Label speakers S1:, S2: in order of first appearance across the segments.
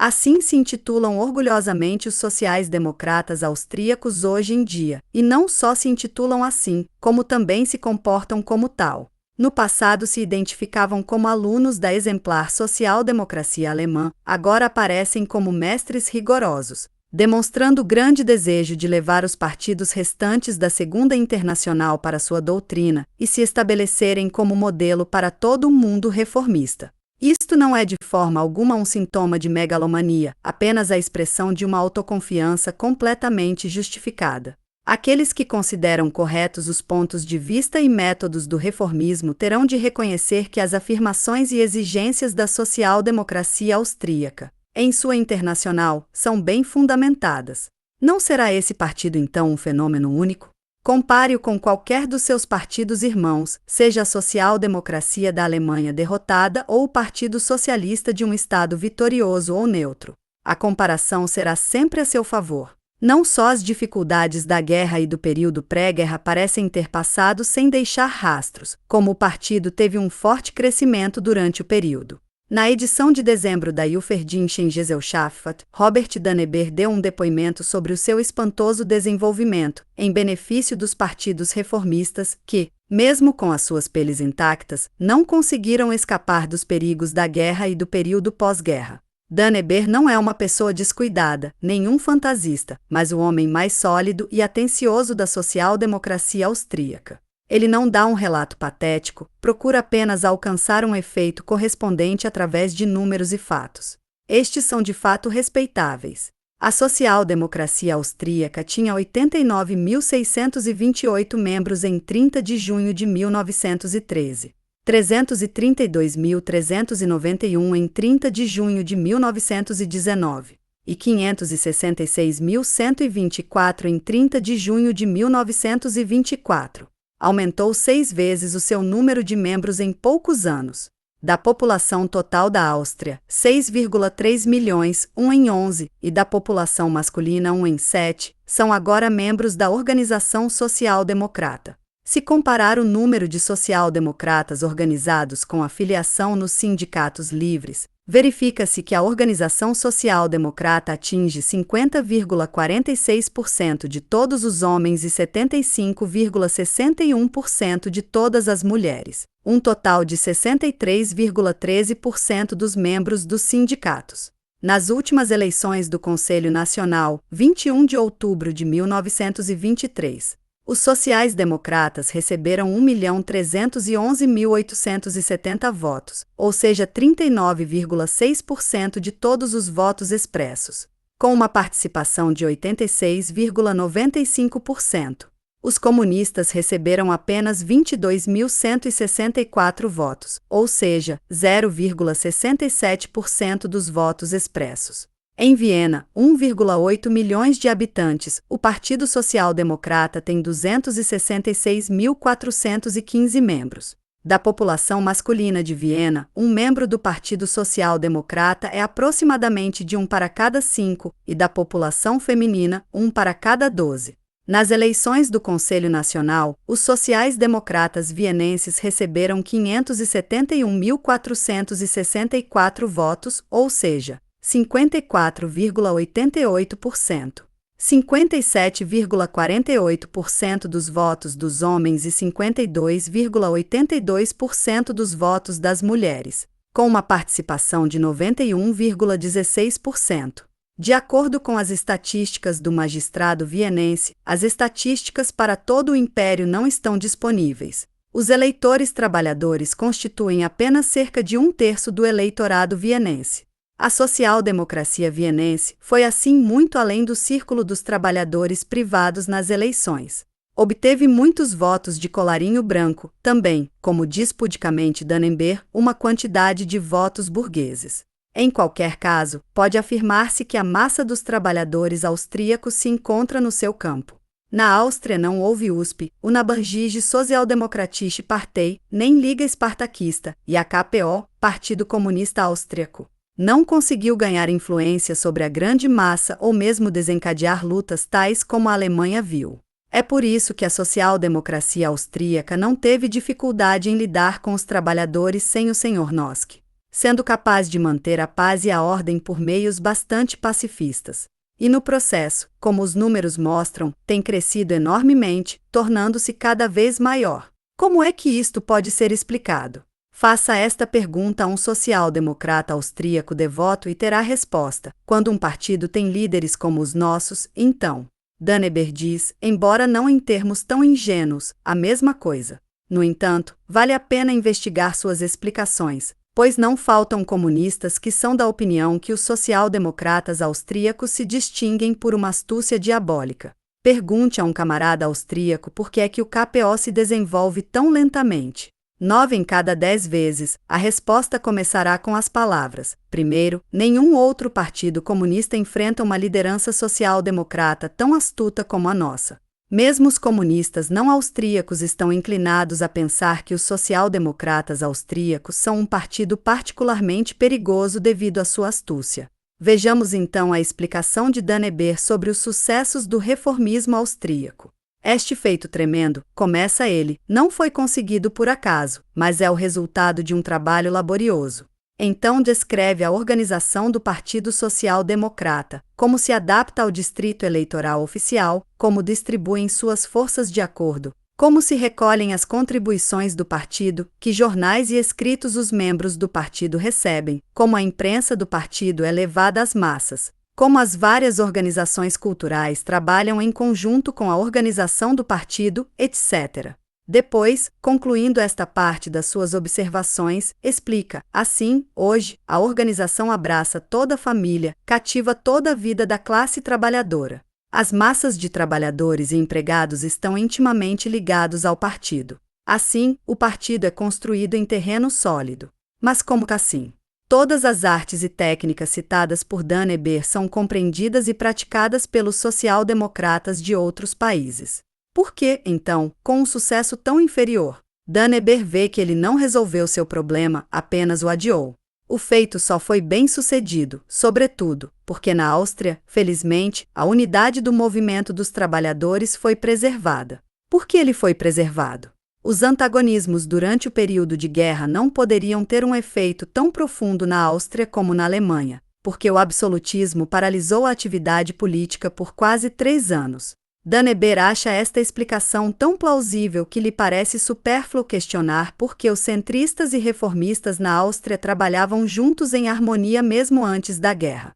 S1: Assim se intitulam orgulhosamente os sociais-democratas austríacos hoje em dia, e não só se intitulam assim, como também se comportam como tal. No passado se identificavam como alunos da exemplar social-democracia alemã, agora aparecem como mestres rigorosos, demonstrando grande desejo de levar os partidos restantes da Segunda Internacional para sua doutrina e se estabelecerem como modelo para todo o mundo reformista. Isto não é de forma alguma um sintoma de megalomania, apenas a expressão de uma autoconfiança completamente justificada. Aqueles que consideram corretos os pontos de vista e métodos do reformismo terão de reconhecer que as afirmações e exigências da social-democracia austríaca, em sua internacional, são bem fundamentadas. Não será esse partido então um fenômeno único? Compare-o com qualquer dos seus partidos irmãos, seja a social-democracia da Alemanha derrotada ou o Partido Socialista de um Estado vitorioso ou neutro. A comparação será sempre a seu favor. Não só as dificuldades da guerra e do período pré-guerra parecem ter passado sem deixar rastros, como o partido teve um forte crescimento durante o período. Na edição de dezembro da Jufverdinischen Gesellschaft, Robert Danneberg deu um depoimento sobre o seu espantoso desenvolvimento, em benefício dos partidos reformistas que, mesmo com as suas peles intactas, não conseguiram escapar dos perigos da guerra e do período pós-guerra. Danneberg não é uma pessoa descuidada, nenhum fantasista, mas o homem mais sólido e atencioso da social-democracia austríaca. Ele não dá um relato patético, procura apenas alcançar um efeito correspondente através de números e fatos. Estes são de fato respeitáveis. A social-democracia austríaca tinha 89.628 membros em 30 de junho de 1913, 332.391 em 30 de junho de 1919 e 566.124 em 30 de junho de 1924. Aumentou 6 vezes o seu número de membros em poucos anos. Da população total da Áustria, 6,3 milhões, 1 em 11, e da população masculina 1 em 7, são agora membros da Organização Social-Democrata. Se comparar o número de social-democratas organizados com a filiação nos sindicatos livres, verifica-se que a Organização Social-Democrata atinge 50,46% de todos os homens e 75,61% de todas as mulheres, um total de 63,13% dos membros dos sindicatos. Nas últimas eleições do Conselho Nacional, 21 de outubro de 1923, os sociais-democratas receberam 1.311.870 votos, ou seja, 39,6% de todos os votos expressos, com uma participação de 86,95%. Os comunistas receberam apenas 22.164 votos, ou seja, 0,67% dos votos expressos. Em Viena, 1,8 milhões de habitantes, o Partido Social Democrata tem 266.415 membros. Da população masculina de Viena, um membro do Partido Social Democrata é aproximadamente de 1 para cada 5, e da população feminina, 1 para cada 12. Nas eleições do Conselho Nacional, os sociais-democratas vienenses receberam 571.464 votos, ou seja, 54,88%. 57,48% dos votos dos homens e 52,82% dos votos das mulheres, com uma participação de 91,16%. De acordo com as estatísticas do magistrado vienense, as estatísticas para todo o império não estão disponíveis. Os eleitores trabalhadores constituem apenas cerca de 1/3 do eleitorado vienense. A social-democracia vienense foi assim muito além do círculo dos trabalhadores privados nas eleições. Obteve muitos votos de colarinho branco, também, como diz pudicamente Danneberg, uma quantidade de votos burgueses. Em qualquer caso, pode afirmar-se que a massa dos trabalhadores austríacos se encontra no seu campo. Na Áustria não houve USP, Unabhängige Sozialdemokratische Partei, nem Liga Espartaquista, e a KPO, Partido Comunista Austríaco, não conseguiu ganhar influência sobre a grande massa ou mesmo desencadear lutas tais como a Alemanha viu. É por isso que a social-democracia austríaca não teve dificuldade em lidar com os trabalhadores sem o Sr. Noske. sendo capaz de manter a paz e a ordem por meios bastante pacifistas. E no processo, como os números mostram, tem crescido enormemente, tornando-se cada vez maior. Como é que isto pode ser explicado? Faça esta pergunta a um social-democrata austríaco devoto e terá resposta. Quando um partido tem líderes como os nossos, então, Danneberg diz, embora não em termos tão ingênuos, a mesma coisa. No entanto, vale a pena investigar suas explicações, pois não faltam comunistas que são da opinião que os social-democratas austríacos se distinguem por uma astúcia diabólica. Pergunte a um camarada austríaco por que é que o KPO se desenvolve tão lentamente. 9 em cada 10 vezes, a resposta começará com as palavras: primeiro, nenhum outro partido comunista enfrenta uma liderança social-democrata tão astuta como a nossa. Mesmo os comunistas não austríacos estão inclinados a pensar que os social-democratas austríacos são um partido particularmente perigoso devido à sua astúcia. Vejamos então a explicação de Danneberg sobre os sucessos do reformismo austríaco. Este feito tremendo, começa ele, não foi conseguido por acaso, mas é o resultado de um trabalho laborioso. Então descreve a organização do Partido Social Democrata, como se adapta ao distrito eleitoral oficial, como distribuem suas forças de acordo, como se recolhem as contribuições do partido, que jornais e escritos os membros do partido recebem, como a imprensa do partido é levada às massas, como as várias organizações culturais trabalham em conjunto com a organização do partido, etc. Depois, concluindo esta parte das suas observações, explica: assim, hoje, a organização abraça toda a família, cativa toda a vida da classe trabalhadora. As massas de trabalhadores e empregados estão intimamente ligados ao partido. Assim, o partido é construído em terreno sólido. Mas como assim? Todas as artes e técnicas citadas por Danneberg são compreendidas e praticadas pelos social-democratas de outros países. Por que, então, com um sucesso tão inferior? Danneberg vê que ele não resolveu seu problema, apenas o adiou. O feito só foi bem sucedido, sobretudo, porque na Áustria, felizmente, a unidade do movimento dos trabalhadores foi preservada. Por que ele foi preservado? Os antagonismos durante o período de guerra não poderiam ter um efeito tão profundo na Áustria como na Alemanha, porque o absolutismo paralisou a atividade política por quase 3 anos. Danneberg acha esta explicação tão plausível que lhe parece supérfluo questionar por que os centristas e reformistas na Áustria trabalhavam juntos em harmonia mesmo antes da guerra.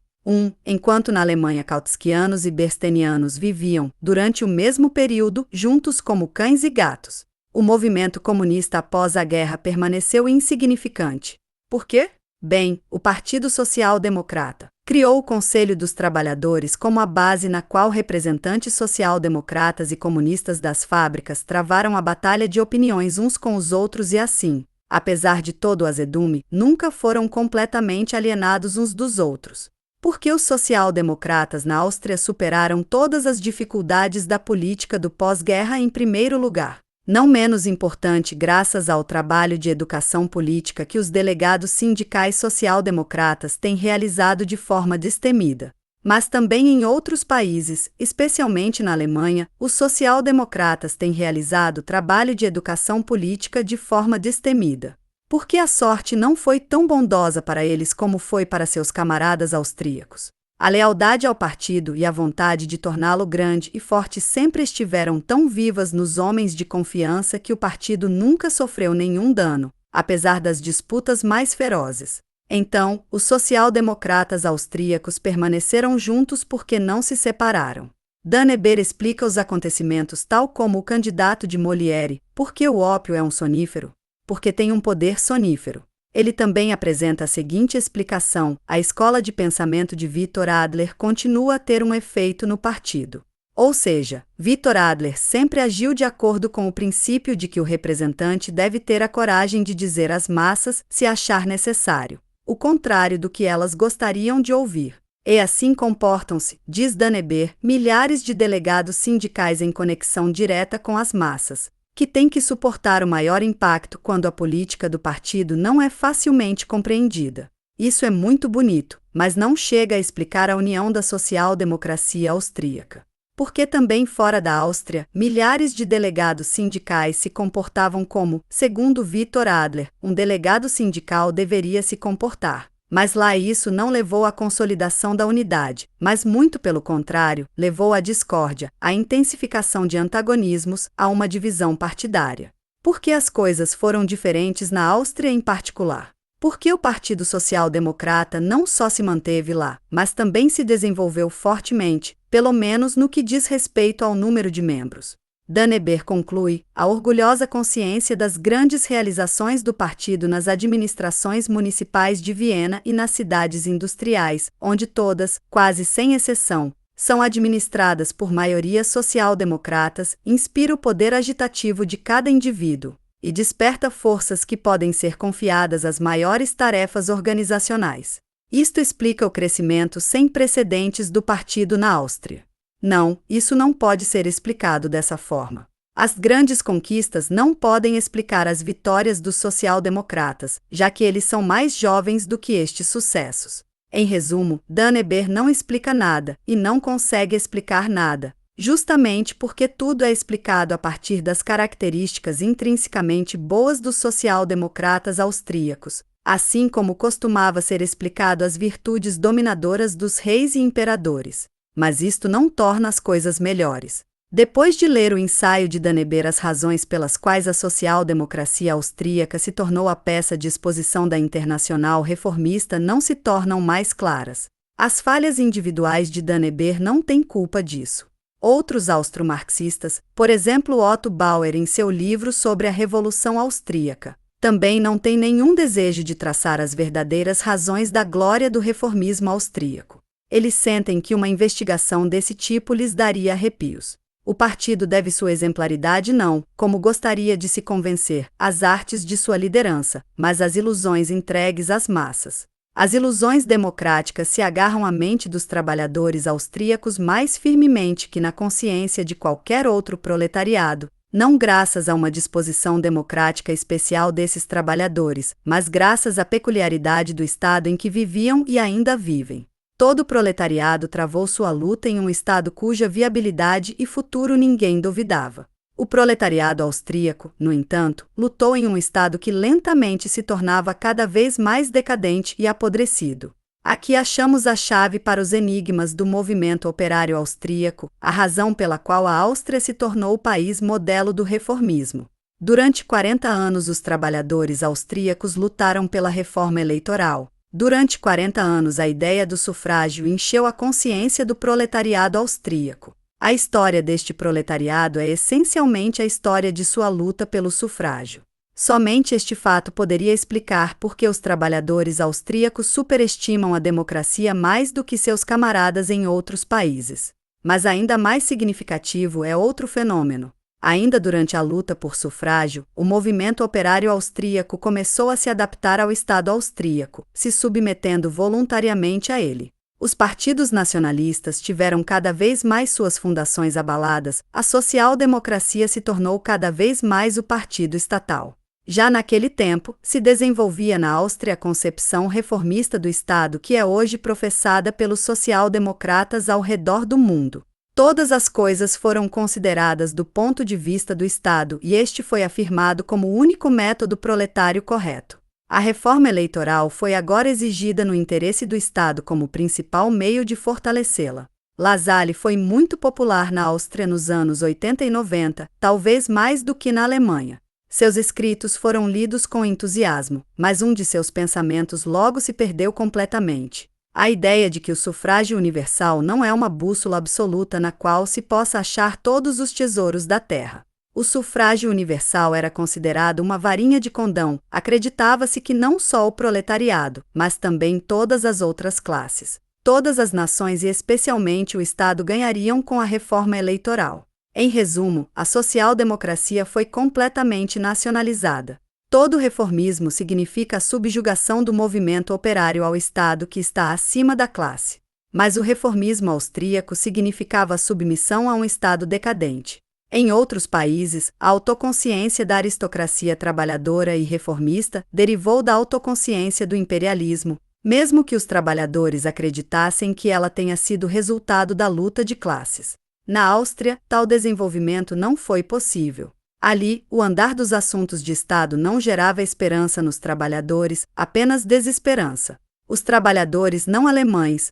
S1: Enquanto na Alemanha kautskianos e berstenianos viviam, durante o mesmo período, juntos como cães e gatos. O movimento comunista após a guerra permaneceu insignificante. Por quê? Bem, o Partido Social Democrata criou o Conselho dos Trabalhadores como a base na qual representantes social-democratas e comunistas das fábricas travaram a batalha de opiniões uns com os outros e assim, apesar de todo o azedume, nunca foram completamente alienados uns dos outros. Porque os social-democratas na Áustria superaram todas as dificuldades da política do pós-guerra em primeiro lugar. Não menos importante graças ao trabalho de educação política que os delegados sindicais social-democratas têm realizado de forma destemida. Mas também em outros países, especialmente na Alemanha, os social-democratas têm realizado trabalho de educação política de forma destemida. Porque a sorte não foi tão bondosa para eles como foi para seus camaradas austríacos. A lealdade ao partido e a vontade de torná-lo grande e forte sempre estiveram tão vivas nos homens de confiança que o partido nunca sofreu nenhum dano, apesar das disputas mais ferozes. Então, os social-democratas austríacos permaneceram juntos porque não se separaram. Danneberg explica os acontecimentos tal como o candidato de Molière: por que o ópio é um sonífero? Porque tem um poder sonífero. Ele também apresenta a seguinte explicação: a escola de pensamento de Viktor Adler continua a ter um efeito no partido. Ou seja, Viktor Adler sempre agiu de acordo com o princípio de que o representante deve ter a coragem de dizer às massas, se achar necessário, o contrário do que elas gostariam de ouvir. E assim comportam-se, diz Danneberg, milhares de delegados sindicais em conexão direta com as massas, que têm que suportar o maior impacto quando a política do partido não é facilmente compreendida. Isso é muito bonito, mas não chega a explicar a união da social-democracia austríaca. Porque também fora da Áustria, milhares de delegados sindicais se comportavam como, segundo Victor Adler, um delegado sindical deveria se comportar. Mas lá isso não levou à consolidação da unidade, mas muito pelo contrário, levou à discórdia, à intensificação de antagonismos, a uma divisão partidária. Por que as coisas foram diferentes na Áustria em particular? Porque o Partido Social Democrata não só se manteve lá, mas também se desenvolveu fortemente, pelo menos no que diz respeito ao número de membros. Danneberg conclui, a orgulhosa consciência das grandes realizações do partido nas administrações municipais de Viena e nas cidades industriais, onde todas, quase sem exceção, são administradas por maiorias social-democratas, inspira o poder agitativo de cada indivíduo e desperta forças que podem ser confiadas às maiores tarefas organizacionais. Isto explica o crescimento sem precedentes do partido na Áustria. Não, isso não pode ser explicado dessa forma. As grandes conquistas não podem explicar as vitórias dos social-democratas, já que eles são mais jovens do que estes sucessos. Em resumo, Danneberg não explica nada, e não consegue explicar nada, justamente porque tudo é explicado a partir das características intrinsecamente boas dos social-democratas austríacos, assim como costumava ser explicado as virtudes dominadoras dos reis e imperadores. Mas isto não torna as coisas melhores. Depois de ler o ensaio de Danneberg As razões pelas quais a social-democracia austríaca se tornou a peça de exposição da Internacional Reformista não se tornam mais claras. As falhas individuais de Danneberg não têm culpa disso. Outros austro-marxistas, por exemplo Otto Bauer em seu livro sobre a Revolução Austríaca, também não têm nenhum desejo de traçar as verdadeiras razões da glória do reformismo austríaco. Eles sentem que uma investigação desse tipo lhes daria arrepios. O partido deve sua exemplaridade não, como gostaria de se convencer, às artes de sua liderança, mas às ilusões entregues às massas. As ilusões democráticas se agarram à mente dos trabalhadores austríacos mais firmemente que na consciência de qualquer outro proletariado, não graças a uma disposição democrática especial desses trabalhadores, mas graças à peculiaridade do estado em que viviam e ainda vivem. Todo o proletariado travou sua luta em um estado cuja viabilidade e futuro ninguém duvidava. O proletariado austríaco, no entanto, lutou em um estado que lentamente se tornava cada vez mais decadente e apodrecido. Aqui achamos a chave para os enigmas do movimento operário austríaco, a razão pela qual a Áustria se tornou o país modelo do reformismo. Durante 40 anos os trabalhadores austríacos lutaram pela reforma eleitoral. Durante 40 anos a ideia do sufrágio encheu a consciência do proletariado austríaco. A história deste proletariado é essencialmente a história de sua luta pelo sufrágio. Somente este fato poderia explicar por que os trabalhadores austríacos superestimam a democracia mais do que seus camaradas em outros países. Mas ainda mais significativo é outro fenômeno. Ainda durante a luta por sufrágio, o movimento operário austríaco começou a se adaptar ao Estado austríaco, se submetendo voluntariamente a ele. Os partidos nacionalistas tiveram cada vez mais suas fundações abaladas, a social-democracia se tornou cada vez mais o partido estatal. Já naquele tempo, se desenvolvia na Áustria a concepção reformista do Estado que é hoje professada pelos social-democratas ao redor do mundo. Todas as coisas foram consideradas do ponto de vista do Estado e este foi afirmado como o único método proletário correto. A reforma eleitoral foi agora exigida no interesse do Estado como principal meio de fortalecê-la. La Salle foi muito popular na Áustria nos anos 80 e 90, talvez mais do que na Alemanha. Seus escritos foram lidos com entusiasmo, mas um de seus pensamentos logo se perdeu completamente. A ideia de que o sufrágio universal não é uma bússola absoluta na qual se possa achar todos os tesouros da terra. O sufrágio universal era considerado uma varinha de condão, acreditava-se que não só o proletariado, mas também todas as outras classes, todas as nações e especialmente o Estado ganhariam com a reforma eleitoral. Em resumo, a social-democracia foi completamente nacionalizada. Todo reformismo significa a subjugação do movimento operário ao Estado que está acima da classe. Mas o reformismo austríaco significava a submissão a um Estado decadente. Em outros países, a autoconsciência da aristocracia trabalhadora e reformista derivou da autoconsciência do imperialismo, mesmo que os trabalhadores acreditassem que ela tenha sido resultado da luta de classes. Na Áustria, tal desenvolvimento não foi possível. Ali, o andar dos assuntos de Estado não gerava esperança nos trabalhadores, apenas desesperança. Os trabalhadores não alemães,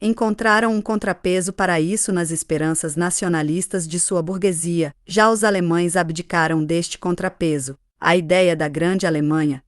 S1: encontraram um contrapeso para isso nas esperanças nacionalistas de sua burguesia, já os alemães abdicaram deste contrapeso. A ideia da Grande Alemanha,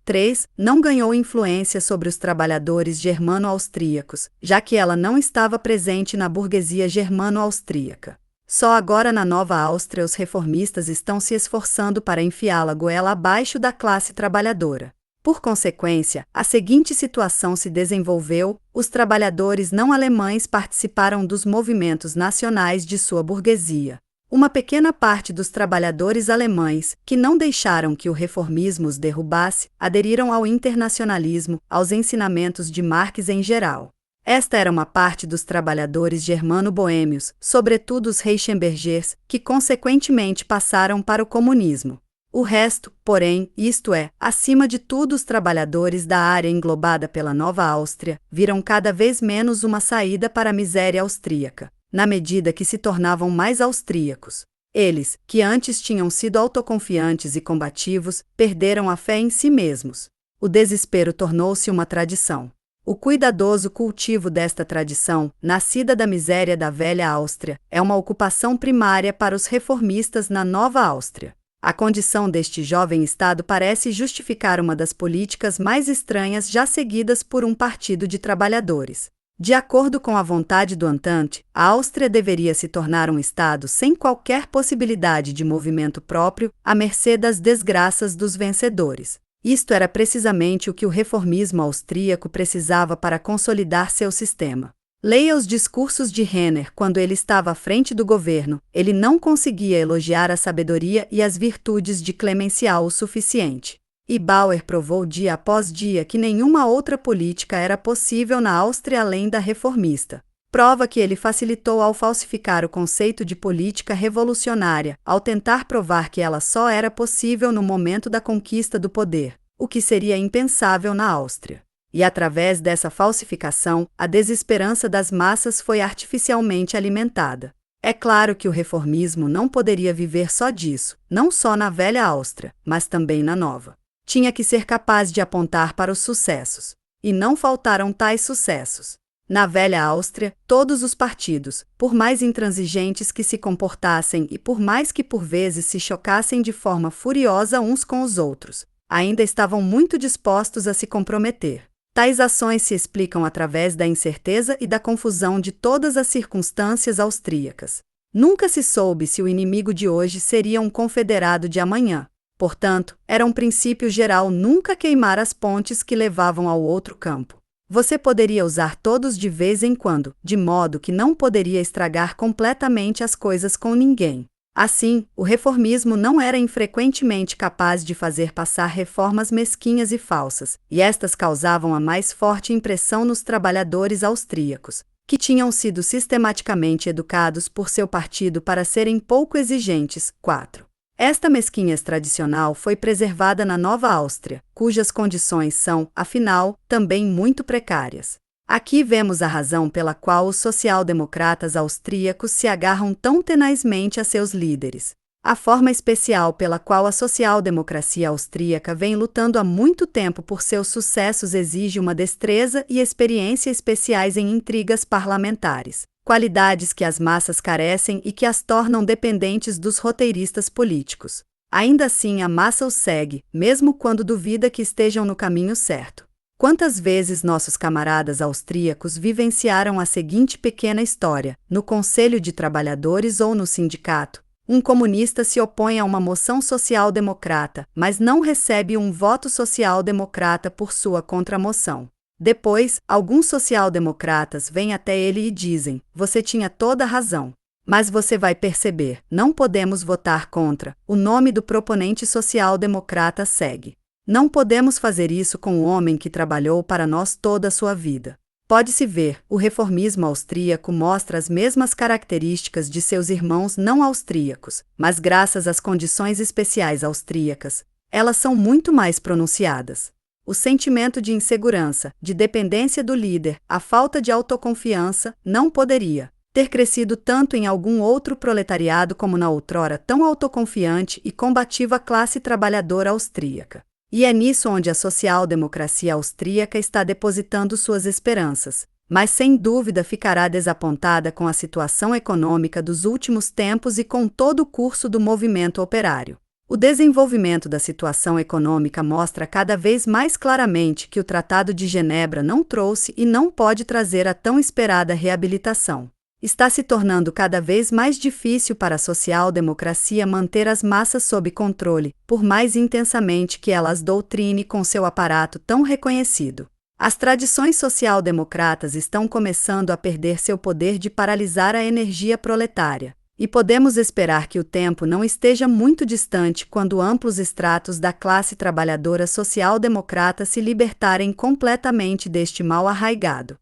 S1: não ganhou influência sobre os trabalhadores germano-austríacos, já que ela não estava presente na burguesia germano-austríaca. Só agora na Nova Áustria os reformistas estão se esforçando para enfiá-la goela abaixo da classe trabalhadora. Por consequência, a seguinte situação se desenvolveu: os trabalhadores não alemães participaram dos movimentos nacionais de sua burguesia. Uma pequena parte dos trabalhadores alemães, que não deixaram que o reformismo os derrubasse, aderiram ao internacionalismo, aos ensinamentos de Marx em geral. Esta era uma parte dos trabalhadores germano-boêmios, sobretudo os Reichenbergers, que consequentemente passaram para o comunismo. O resto, porém, isto é, acima de tudo os trabalhadores da área englobada pela Nova Áustria, viram cada vez menos uma saída para a miséria austríaca, na medida que se tornavam mais austríacos. Eles, que antes tinham sido autoconfiantes e combativos, perderam a fé em si mesmos. O desespero tornou-se uma tradição. O cuidadoso cultivo desta tradição, nascida da miséria da velha Áustria, é uma ocupação primária para os reformistas na Nova Áustria. A condição deste jovem Estado parece justificar uma das políticas mais estranhas já seguidas por um partido de trabalhadores. De acordo com a vontade do Entente, a Áustria deveria se tornar um Estado sem qualquer possibilidade de movimento próprio, à mercê das desgraças dos vencedores. Isto era precisamente o que o reformismo austríaco precisava para consolidar seu sistema. Leia os discursos de Renner quando ele estava à frente do governo. Ele não conseguia elogiar a sabedoria e as virtudes de Clemencial o suficiente. E Bauer provou dia após dia que nenhuma outra política era possível na Áustria além da reformista. Prova que ele facilitou ao falsificar o conceito de política revolucionária, ao tentar provar que ela só era possível no momento da conquista do poder, o que seria impensável na Áustria. E através dessa falsificação, a desesperança das massas foi artificialmente alimentada. É claro que o reformismo não poderia viver só disso, não só na velha Áustria, mas também na nova. Tinha que ser capaz de apontar para os sucessos. E não faltaram tais sucessos. Na velha Áustria, todos os partidos, por mais intransigentes que se comportassem e por mais que por vezes se chocassem de forma furiosa uns com os outros, ainda estavam muito dispostos a se comprometer. Tais ações se explicam através da incerteza e da confusão de todas as circunstâncias austríacas. Nunca se soube se o inimigo de hoje seria um confederado de amanhã. Portanto, era um princípio geral nunca queimar as pontes que levavam ao outro campo. Você poderia usar todos de vez em quando, de modo que não poderia estragar completamente as coisas com ninguém. Assim, o reformismo não era infrequentemente capaz de fazer passar reformas mesquinhas e falsas, e estas causavam a mais forte impressão nos trabalhadores austríacos, que tinham sido sistematicamente educados por seu partido para serem pouco exigentes. 4. Esta mesquinhez tradicional foi preservada na Nova Áustria, cujas condições são, afinal, também muito precárias. Aqui vemos a razão pela qual os social-democratas austríacos se agarram tão tenazmente a seus líderes. A forma especial pela qual a social-democracia austríaca vem lutando há muito tempo por seus sucessos exige uma destreza e experiência especiais em intrigas parlamentares, qualidades que as massas carecem e que as tornam dependentes dos roteiristas políticos. Ainda assim, a massa os segue, mesmo quando duvida que estejam no caminho certo. Quantas vezes nossos camaradas austríacos vivenciaram a seguinte pequena história: no Conselho de Trabalhadores ou no sindicato, um comunista se opõe a uma moção social-democrata, mas não recebe um voto social-democrata por sua contramoção. Depois, alguns social-democratas vêm até ele e dizem: você tinha toda a razão. Mas você vai perceber, não podemos votar contra, o nome do proponente social-democrata segue. Não podemos fazer isso com o homem que trabalhou para nós toda a sua vida. Pode-se ver, o reformismo austríaco mostra as mesmas características de seus irmãos não austríacos, mas graças às condições especiais austríacas, elas são muito mais pronunciadas. O sentimento de insegurança, de dependência do líder, a falta de autoconfiança, não poderia. ter crescido tanto em algum outro proletariado como na outrora tão autoconfiante e combativa classe trabalhadora austríaca. E é nisso onde a social-democracia austríaca está depositando suas esperanças, mas sem dúvida ficará desapontada com a situação econômica dos últimos tempos e com todo o curso do movimento operário. O desenvolvimento da situação econômica mostra cada vez mais claramente que o Tratado de Genebra não trouxe e não pode trazer a tão esperada reabilitação. Está se tornando cada vez mais difícil para a social-democracia manter as massas sob controle, por mais intensamente que ela as doutrine com seu aparato tão reconhecido. As tradições social-democratas estão começando a perder seu poder de paralisar a energia proletária, e podemos esperar que o tempo não esteja muito distante quando amplos estratos da classe trabalhadora social-democrata se libertarem completamente deste mal arraigado.